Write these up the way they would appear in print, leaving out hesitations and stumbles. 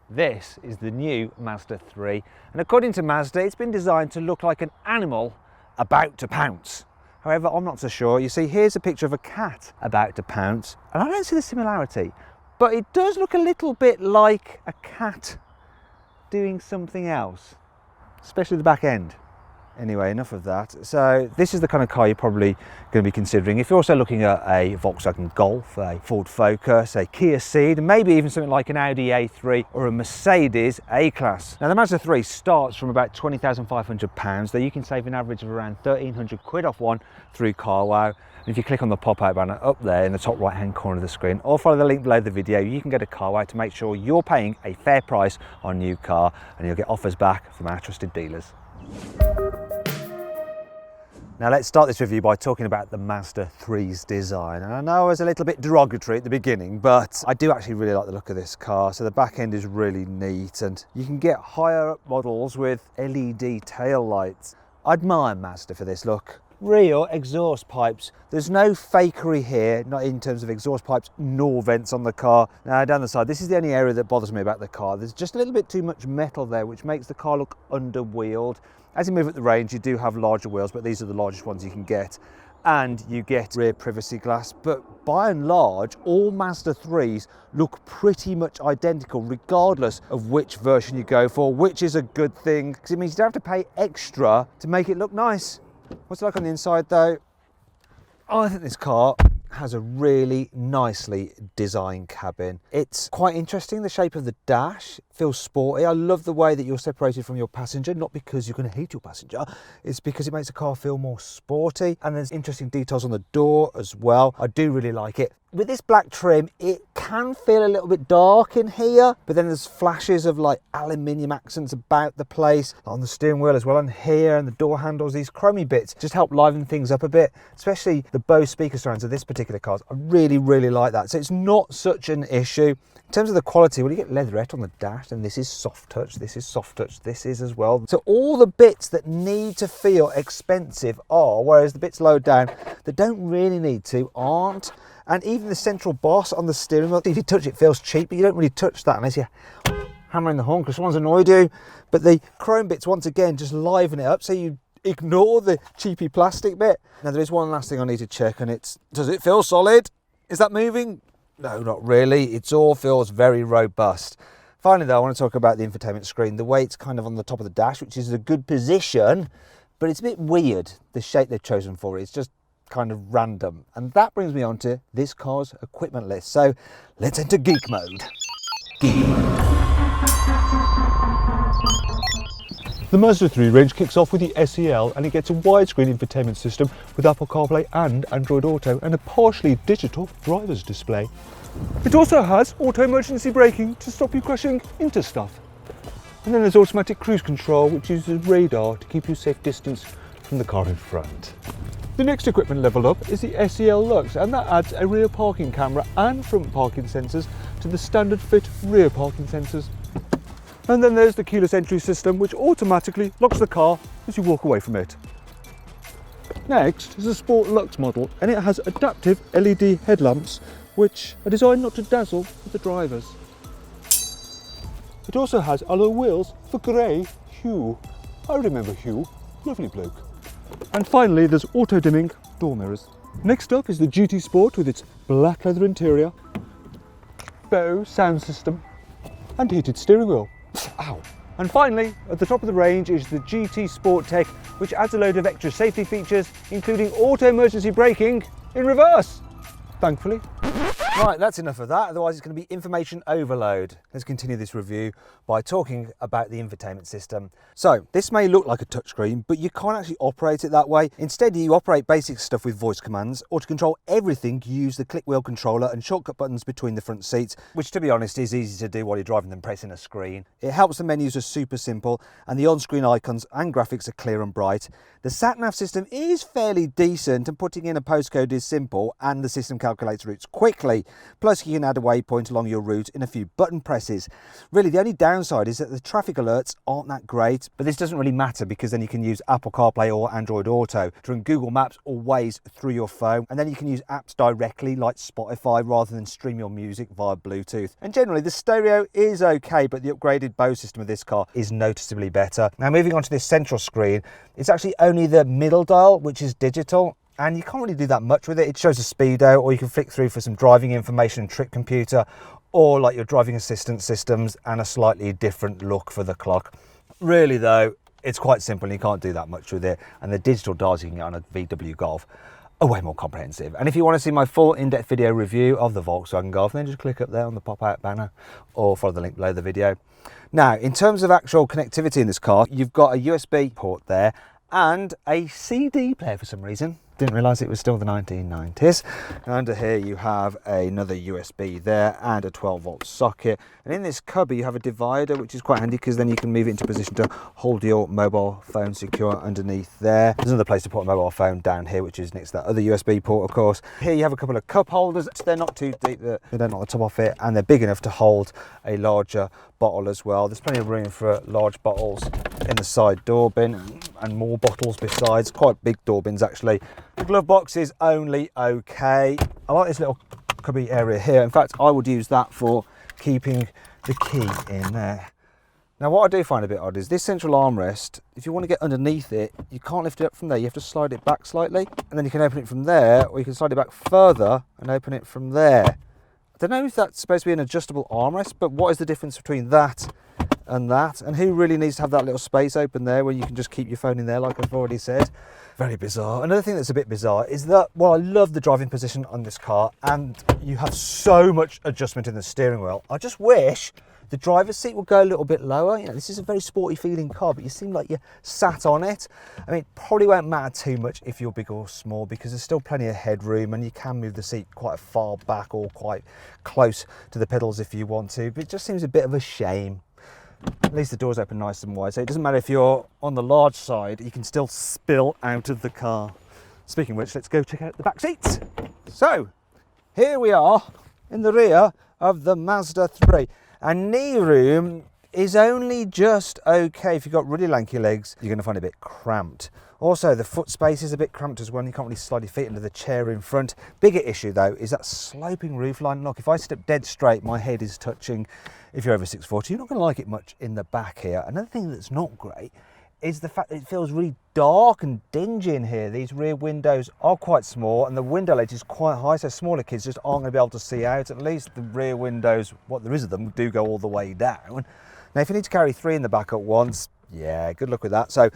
This is the new Mazda 3, and according to Mazda, it's been designed to look like an animal about to pounce. However, I'm not so sure. You see, here's a picture of a cat about to pounce, and I don't see the similarity, but it does look a little bit like a cat doing something else, especially the back end. Anyway, enough of that. So this is the kind of car you're probably going to be considering if you're also looking at a Volkswagen Golf, a Ford Focus, a Kia Ceed, and maybe even something like an Audi A3 or a Mercedes A-Class. Now the Mazda 3 starts from about £20,500, though you can save an average of around 1,300 quid off one through CarWow. And if you click on the pop-out banner up there in the top right-hand corner of the screen, or follow the link below the video, you can go to CarWow to make sure you're paying a fair price on a new car, and you'll get offers back from our trusted dealers. Now let's start this review by talking about the Mazda 3's design. And I know I was a little bit derogatory at the beginning, but I do actually really like the look of this car. So the back end is really neat, and you can get higher up models with LED tail lights. I admire Mazda for this look. Rear exhaust pipes. There's no fakery here, not in terms of exhaust pipes nor vents on the car. Now down the side, this is the only area that bothers me about the car. There's just a little bit too much metal there, which makes the car look under-wheeled. As you move up the range, you do have larger wheels, but these are the largest ones you can get. And you get rear privacy glass, but by and large, all Mazda 3s look pretty much identical, regardless of which version you go for, which is a good thing, because it means you don't have to pay extra to make it look nice. What's it like on the inside though? Oh, I think this car has a really nicely designed cabin. It's quite interesting, the shape of the dash feels sporty. I love the way that you're separated from your passenger, not because you're going to hate your passenger, it's because it makes the car feel more sporty. And there's interesting details on the door as well. I do really like it. With this black trim, it can feel a little bit dark in here, but then there's flashes of like aluminium accents about the place, on the steering wheel as well, and here, and the door handles. These chromey bits just help liven things up a bit, especially the Bose speaker surrounds of this particular car. I really, really like that. So it's not such an issue. In terms of the quality, well, you get leatherette on the dash, and this is soft touch, this is soft touch, this is as well. So all the bits that need to feel expensive are, whereas the bits lower down that don't really need to aren't. And even the central boss on the steering wheel, if you touch it, it feels cheap, but you don't really touch that unless you're hammering the horn because someone's annoyed you. But the chrome bits, once again, just liven it up, so you ignore the cheapy plastic bit. Now there is one last thing I need to check, and it's, does it feel solid? Is that moving? No, not really. It all feels very robust. Finally though, I want to talk about the infotainment screen. The way it's kind of on the top of the dash, which is a good position, but it's a bit weird, the shape they've chosen for it. It's just kind of random. And that brings me on to this car's equipment list. So let's enter geek mode. Geek mode. The Mazda 3 range kicks off with the SEL, and it gets a widescreen infotainment system with Apple CarPlay and Android Auto, and a partially digital driver's display. It also has auto emergency braking to stop you crashing into stuff. And then there's automatic cruise control, which uses radar to keep you safe distance from the car in front. The next equipment level up is the SEL Lux, and that adds a rear parking camera and front parking sensors to the standard fit rear parking sensors. And then there's the keyless entry system, which automatically locks the car as you walk away from it. Next is the Sport Lux model, and it has adaptive LED headlamps, which are designed not to dazzle the drivers. It also has alloy wheels for grey hue. I remember Hugh, lovely bloke. And finally, there's auto-dimming door mirrors. Next up is the GT Sport with its black leather interior, Bose sound system, and heated steering wheel. Ow! And finally, at the top of the range is the GT Sport Tech, which adds a load of extra safety features, including auto emergency braking in reverse, thankfully. Right, that's enough of that, otherwise it's going to be information overload. Let's continue this review by talking about the infotainment system. So, this may look like a touchscreen, but you can't actually operate it that way. Instead, you operate basic stuff with voice commands, or to control everything, you use the click wheel controller and shortcut buttons between the front seats, which to be honest is easy to do while you're driving than pressing a screen. It helps the menus are super simple, and the on-screen icons and graphics are clear and bright. The sat-nav system is fairly decent, and putting in a postcode is simple, and the system calculates routes quickly. Plus you can add a waypoint along your route in a few button presses. Really the only downside is that the traffic alerts aren't that great, but this doesn't really matter because then you can use Apple CarPlay or Android Auto to run Google Maps or Waze through your phone, and then you can use apps directly like Spotify rather than stream your music via Bluetooth. And generally the stereo is okay, but the upgraded Bose system of this car is noticeably better. Now moving on to this central screen, it's actually only the middle dial which is digital, and you can't really do that much with it. It shows a speedo, or you can flick through for some driving information and trip computer, or like your driving assistance systems and a slightly different look for the clock. Really though, it's quite simple and you can't do that much with it, and the digital dials you can get on a VW Golf are way more comprehensive. And if you want to see my full in-depth video review of the Volkswagen Golf, then just click up there on the pop-out banner or follow the link below the video. Now, in terms of actual connectivity in this car, you've got a USB port there and a CD player for some reason. Didn't realise it was still the 1990s. And under here you have another USB there and a 12-volt socket. And in this cubby you have a divider, which is quite handy because then you can move it into position to hold your mobile phone secure underneath there. There's another place to put a mobile phone down here, which is next to that other USB port, of course. Here you have a couple of cup holders. They're not too deep, they don't knock the top off it, and they're big enough to hold a larger bottle as well. There's plenty of room for large bottles in the side door bin and more bottles besides, quite big door bins actually. The glove box is only okay. I like this little cubby area here. In fact, I would use that for keeping the key in there. Now what I do find a bit odd is this central armrest, if you want to get underneath it, you can't lift it up from there. You have to slide it back slightly, and then you can open it from there, or you can slide it back further and open it from there. I don't know if that's supposed to be an adjustable armrest, but what is the difference between that and that? And who really needs to have that little space open there where you can just keep your phone in there, like I've already said? Very bizarre. Another thing that's a bit bizarre is that, well, I love the driving position on this car, and you have so much adjustment in the steering wheel. I just wish the driver's seat would go a little bit lower. You know, this is a very sporty feeling car, but you seem like you're sat on it. I mean, it probably won't matter too much if you're big or small, because there's still plenty of headroom and you can move the seat quite far back or quite close to the pedals if you want to, but it just seems a bit of a shame. At least the doors open nice and wide, so it doesn't matter if you're on the large side, you can still spill out of the car. Speaking of which, let's go check out the back seats. So, here we are in the rear of the Mazda 3. And knee room is only just okay. If you've got really lanky legs, you're going to find it a bit cramped. Also, the foot space is a bit cramped as well. You can't really slide your feet into the chair in front. Bigger issue though is that sloping roofline. Look, if I sit up dead straight, my head is touching. If you're over 6'4", you're not going to like it much in the back here. Another thing that's not great is the fact that it feels really dark and dingy in here. These rear windows are quite small and the window ledge is quite high, so smaller kids just aren't going to be able to see out. At least the rear windows, what there is of them, do go all the way down. Now if you need to carry 3 in the back at once, yeah, good luck with that. So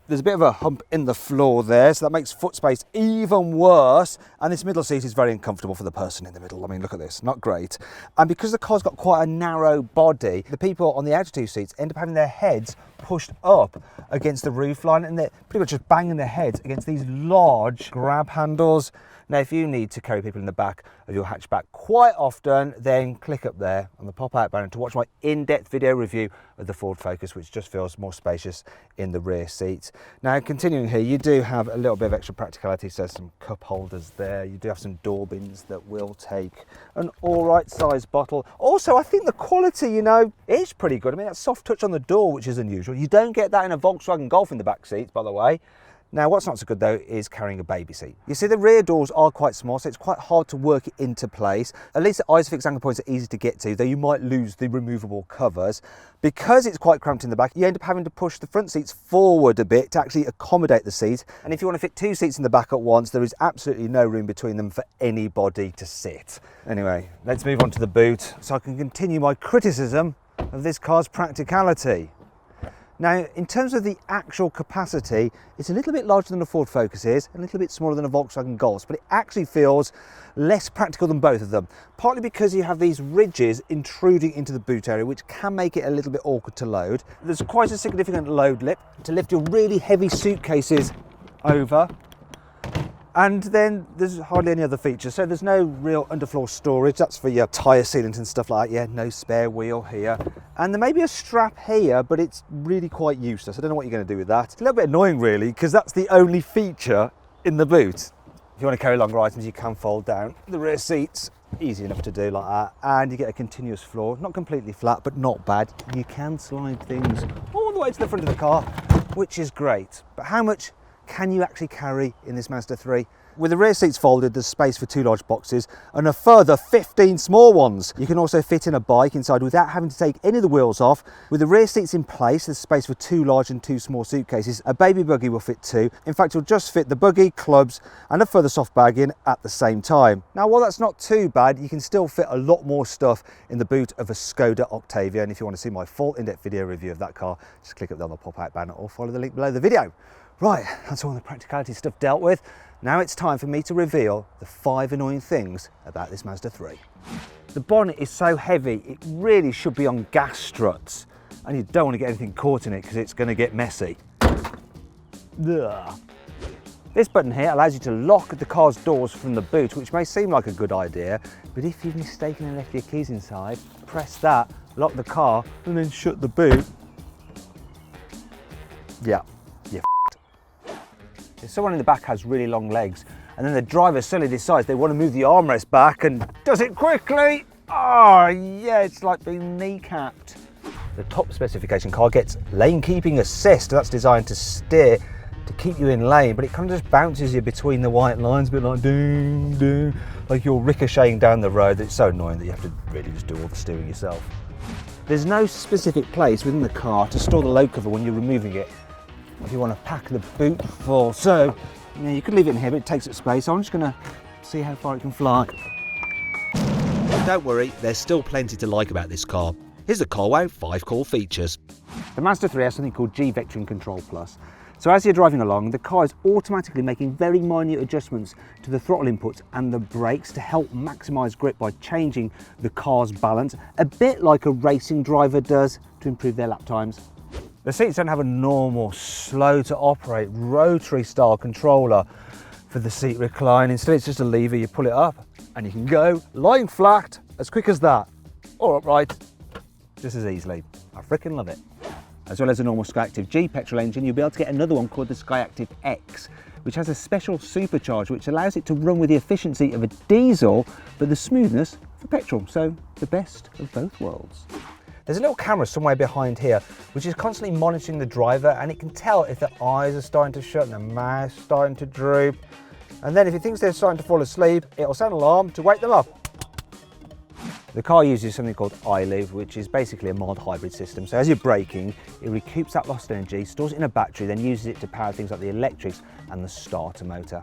there's a bit of a hump in the floor there, so that makes foot space even worse. And this middle seat is very uncomfortable for the person in the middle. I mean, look at this, not great. And because the car's got quite a narrow body, the people on the outer 2 seats end up having their heads pushed up against the roofline, and they're pretty much just banging their heads against these large grab handles. Now, if you need to carry people in the back of your hatchback quite often, then click up there on the pop-out banner to watch my in-depth video review of the Ford Focus, which just feels more spacious in the rear seats. Now, continuing here, you do have a little bit of extra practicality, so some cup holders there. You do have some door bins that will take an all right size bottle. Also, I think the quality, you know, is pretty good. I mean, that soft touch on the door, which is unusual. You don't get that in a Volkswagen Golf in the back seats, by the way. Now, what's not so good though is carrying a baby seat. You see, the rear doors are quite small, so it's quite hard to work it into place. At least the ISOFIX anchor points are easy to get to, though you might lose the removable covers. Because it's quite cramped in the back, you end up having to push the front seats forward a bit to actually accommodate the seat. And if you want to fit 2 seats in the back at once, there is absolutely no room between them for anybody to sit. Anyway, let's move on to the boot so I can continue my criticism of this car's practicality. Now, in terms of the actual capacity, it's a little bit larger than a Ford Focus is, a little bit smaller than a Volkswagen Golf, but it actually feels less practical than both of them, partly because you have these ridges intruding into the boot area, which can make it a little bit awkward to load. There's quite a significant load lip to lift your really heavy suitcases over. And then there's hardly any other features, so there's no real underfloor storage. That's for your tyre sealant and stuff like that. Yeah, no spare wheel here. And there may be a strap here, but it's really quite useless. I don't know what you're going to do with that. It's a little bit annoying really, because that's the only feature in the boot. If you want to carry longer items, you can fold down the rear seats Easy enough to do like that, and you get a continuous floor, not completely flat but not bad. You can slide things all the way to the front of the car, which is great. But how much can you actually carry in this Mazda 3? With the rear seats folded, there's space for 2 large boxes and a further 15 small ones. You can also fit in a bike inside without having to take any of the wheels off. With the rear seats in place, there's space for 2 large and 2 small suitcases. A baby buggy will fit 2. In fact, you'll just fit the buggy, clubs and a further soft bag in at the same time. Now, while that's not too bad, you can still fit a lot more stuff in the boot of a Skoda Octavia. And if you want to see my full in-depth video review of that car, just click up on the pop-out banner or follow the link below the video. Right, that's all the practicality stuff dealt with. Now it's time for me to reveal the 5 annoying things about this Mazda 3. The bonnet is so heavy, it really should be on gas struts, and you don't want to get anything caught in it because it's going to get messy. Ugh. This button here allows you to lock the car's doors from the boot, which may seem like a good idea, but if you've mistakenly left your keys inside, press that, lock the car, and then shut the boot. Yeah. If someone in the back has really long legs and then the driver suddenly decides they want to move the armrest back and does it quickly, oh yeah, it's like being kneecapped. The top specification car gets lane keeping assist. That's designed to steer, to keep you in lane, but it kind of just bounces you between the white lines, a bit like ding, ding, like you're ricocheting down the road. It's so annoying that you have to really just do all the steering yourself. There's no specific place within the car to store the load cover when you're removing it. If you want to pack the boot full. So, you could leave it in here, but it takes up space. So I'm just going to see how far it can fly. Don't worry, there's still plenty to like about this car. Here's the carwow 5 core features. The Mazda 3 has something called G-Vectoring Control Plus. So as you're driving along, the car is automatically making very minute adjustments to the throttle inputs and the brakes to help maximise grip by changing the car's balance, a bit like a racing driver does to improve their lap times. The seats don't have a normal, slow to operate, rotary style controller for the seat recline. Instead, it's just a lever, you pull it up and you can go lying flat as quick as that, or upright, just as easily. I freaking love it. As well as a normal Skyactiv G petrol engine, you'll be able to get another one called the Skyactiv X, which has a special supercharge which allows it to run with the efficiency of a diesel, but the smoothness for petrol. So the best of both worlds. There's a little camera somewhere behind here, which is constantly monitoring the driver, and it can tell if their eyes are starting to shut and their mouth's starting to droop. And then if it thinks they're starting to fall asleep, it'll sound an alarm to wake them up. The car uses something called iLive, which is basically a mild hybrid system. So as you're braking, it recoups that lost energy, stores it in a battery, then uses it to power things like the electrics and the starter motor.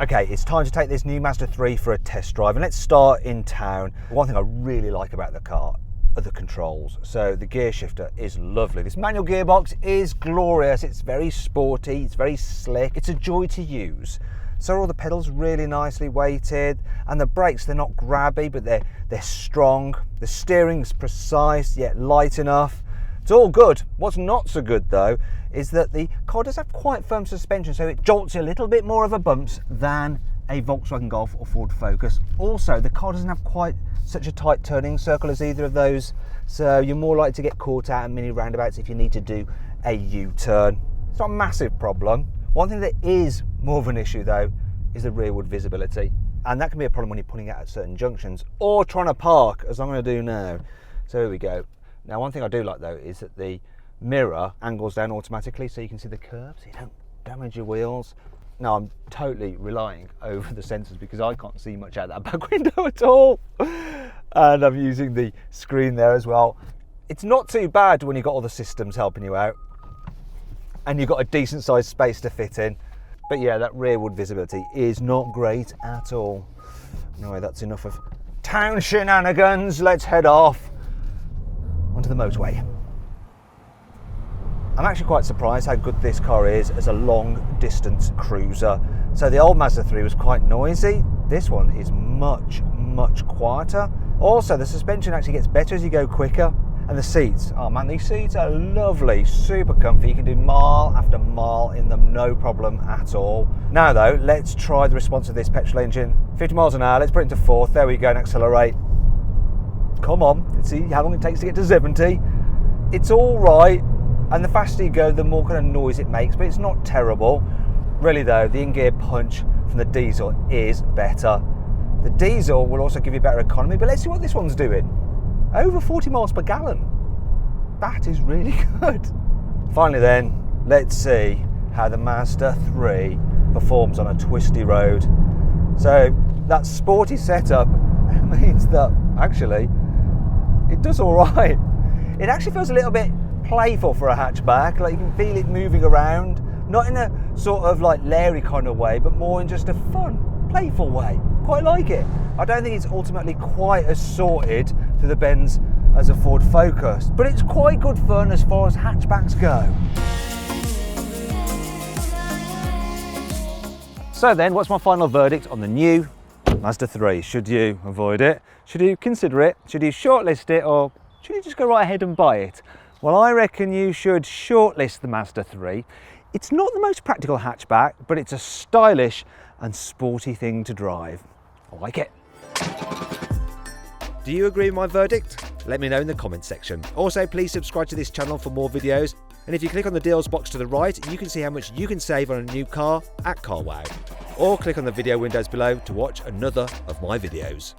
Okay, it's time to take this new Mazda 3 for a test drive, and let's start in town. One thing I really like about the car are the controls. So the gear shifter is lovely. This manual gearbox is glorious. It's very sporty, it's very slick. It's a joy to use. So are all the pedals really nicely weighted, and the brakes, they're not grabby, but they're strong. The steering's precise yet light enough. It's all good. What's not so good though is that the car does have quite firm suspension, so it jolts you a little bit more of a bumps than a Volkswagen Golf or Ford Focus. Also, the car doesn't have quite such a tight turning circle as either of those, so you're more likely to get caught out in mini roundabouts if you need to do a U-turn. It's not a massive problem. One thing that is more of an issue though is the rearward visibility, and that can be a problem when you're pulling out at certain junctions or trying to park, as I'm going to do now. So here we go. Now, one thing I do like though is that the mirror angles down automatically so you can see the curves, so you don't damage your wheels. Now, I'm totally relying over the sensors because I can't see much out that back window at all. And I'm using the screen there as well. It's not too bad when you've got all the systems helping you out and you've got a decent sized space to fit in. But yeah, that rearward visibility is not great at all. Anyway, that's enough of town shenanigans. Let's head off onto the motorway. I'm actually quite surprised how good this car is as a long distance cruiser. So the old Mazda 3 was quite noisy. This one is much quieter. Also, the suspension actually gets better as you go quicker. And the seats, oh man, these seats are lovely, super comfy. You can do mile after mile in them, no problem at all. Now though, let's try the response of this petrol engine. 50 miles an hour, let's put it into fourth. There we go, and accelerate. Come on, let's see how long it takes to get to 70. It's all right. And the faster you go, the more kind of noise it makes, but it's not terrible. Really though, the in-gear punch from the diesel is better. The diesel will also give you better economy, but let's see what this one's doing. Over 40 miles per gallon. That is really good. Finally then, let's see how the Mazda 3 performs on a twisty road. So that sporty setup means that actually it does all right. It actually feels a little bit playful for a hatchback, like you can feel it moving around, not in a sort of like Larry kind of way, but more in just a fun, playful way. Quite like it. I don't think it's ultimately quite as sorted through the bends as a Ford Focus, but it's quite good fun as far as hatchbacks go. So then, what's my final verdict on the new Mazda 3? Should you avoid it? Should you consider it? Should you shortlist it? Or should you just go right ahead and buy it? Well, I reckon you should shortlist the Mazda 3. It's not the most practical hatchback, but it's a stylish and sporty thing to drive. I like it. Do you agree with my verdict? Let me know in the comments section. Also, please subscribe to this channel for more videos. And if you click on the deals box to the right, you can see how much you can save on a new car at CarWow. Or click on the video windows below to watch another of my videos.